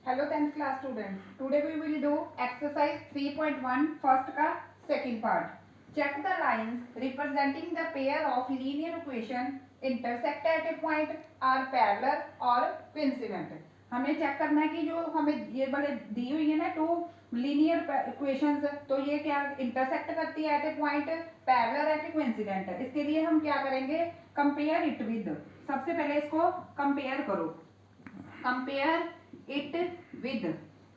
Hello 10th class students. Today we will do exercise 3.1 first का second part. Check the lines representing the pair of linear equation intersect at a point are parallel or coincident. हमें check करना है कि जो हमें ये वाले दी हुई है ना टू लीनियर इक्वेशंस, तो ये क्या इंटरसेक्ट करती है एट ए पॉइंट, पैरेलल एट ए कोइंसिडेंट. इसके लिए हम क्या करेंगे, कंपेयर इट विद. सबसे पहले इसको कंपेयर करो. कंपेयर इट विद,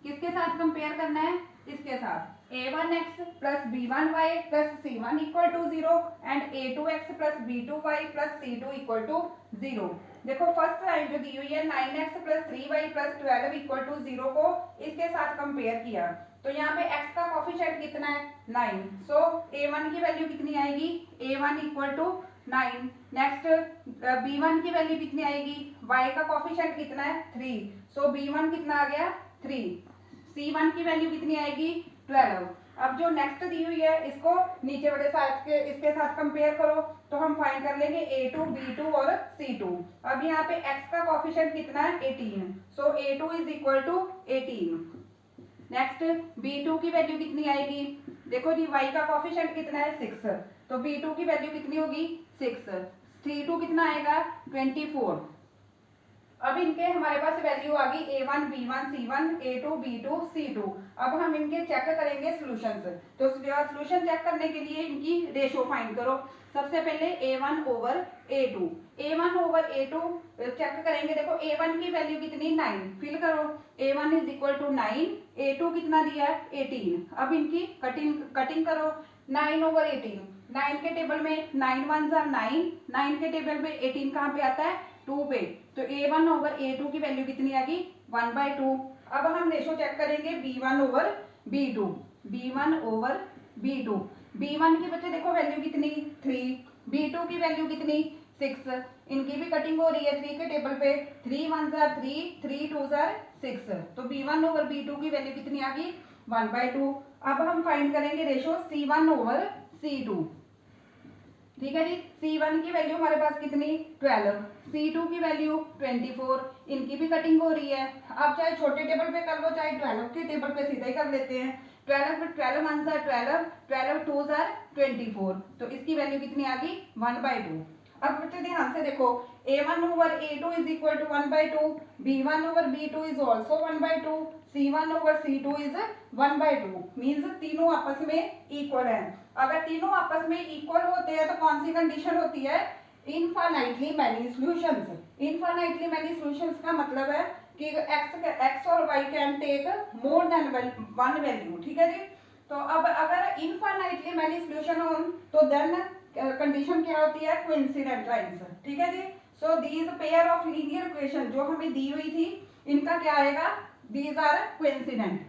किसके साथ कंपेयर करना है, इसके साथ. a1x plus b1y plus c1 equal to 0 and a2x plus b2y plus c2 equal to 0. देखो फर्स्ट लाइन जो दी हुई है 9x plus 3y plus 12 equal to 0 को इसके साथ कंपेयर किया, तो यहाँ पे x का कॉफिशिएंट कितना है 9. सो a1 की वैल्यू कितनी आएगी, a1 equal to 9. Next b1 की वैल्यू कितनी आएगी, y का कॉफिशिएंट कितना है 3. सो b1 कितना आ गया 3. c1 की वैल्यू कितनी आएगी 12. अब जो नेक्स्ट दी हुई है इसको नीचे वाले साइड के इसके साथ कंपेयर करो, तो हम फाइंड कर लेंगे a2 b2 और c2. अब यहाँ पे x का कॉफिशिएंट कितना है 18. So a2 is equal to 18. Next b2 की वैल्यू कितनी आएगी, देखो जी y का कॉफिशिएंट कितना है 6, तो b2 की वैल्यू कितनी होगी 6. c2 कितना आएगा 24. अब इनके हमारे पास वैल्यू आ गई a1 b1 c1 a2 b2 c2. अब हम इनके चेक करेंगे सॉल्यूशंस. तो सॉल्यूशन चेक करने के लिए इनकी रेशो फाइंड करो. सबसे पहले a1 over a2. a1 over a2 check करेंगे. देखो a1 की वैल्यू कितनी 9, फिल करो. a1 is equal to 9, a2 कितना दिया है 18. अब इनकी कटिंग करो. 9 ओवर 18, 9 के टेबल में 9 1 9, 9 के टेबल में 18 कहाँ पे आता है 2 पे, तो a1 ओवर a2 की वैल्यू कितनी आ गई 1/2. अब हम रेशो चेक करेंगे b1 over b2. b1 over b2, b1 की बच्चे देखो वैल्यू कितनी 3, b2 की वैल्यू कितनी 6. इनकी भी कटिंग हो रही है 3 के टेबल पे. 3 1 3, 3 2 6, तो b1 ओवर b2 की वैल्यू कितनी आ गई 1/2. अब हम फाइंड करेंगे रेशो c1 ओवर c2. ठीक है जी, c1 की वैल्यू हमारे पास कितनी 12, c2 की वैल्यू 24. इनकी भी कटिंग हो रही है. आप चाहे छोटे टेबल पे कर लो चाहे 12 के टेबल पे सीधा ही कर लेते हैं. 12 पे 12 1 12, 12 2 24, तो इसकी वैल्यू कितनी आ गई 1/2. अब बच्चे ध्यान से देखो, a1 over a2 is equal to 1/2, b1 over b2 is also 1/2, c1 over c2 is 1/2. Means तीनों आपस में इक्वल है. अगर तीनों आपस में इक्वल होते हैं तो कौन सी कंडीशन होती है, infinitely many solutions. Infinitely many solutions का मतलब है कि x और y can take more than one value. ठीक है जी. तो अब अगर इनफाइनाइटली मैनी सॉल्यूशन हो तो देन कंडीशन क्या होती है कोइंसिडेंट लाइंस. ठीक है जी. So these pair of linear equation जो हमें दी हुई थी इनका क्या आएगा, दीज आर कोइंसिडेंट.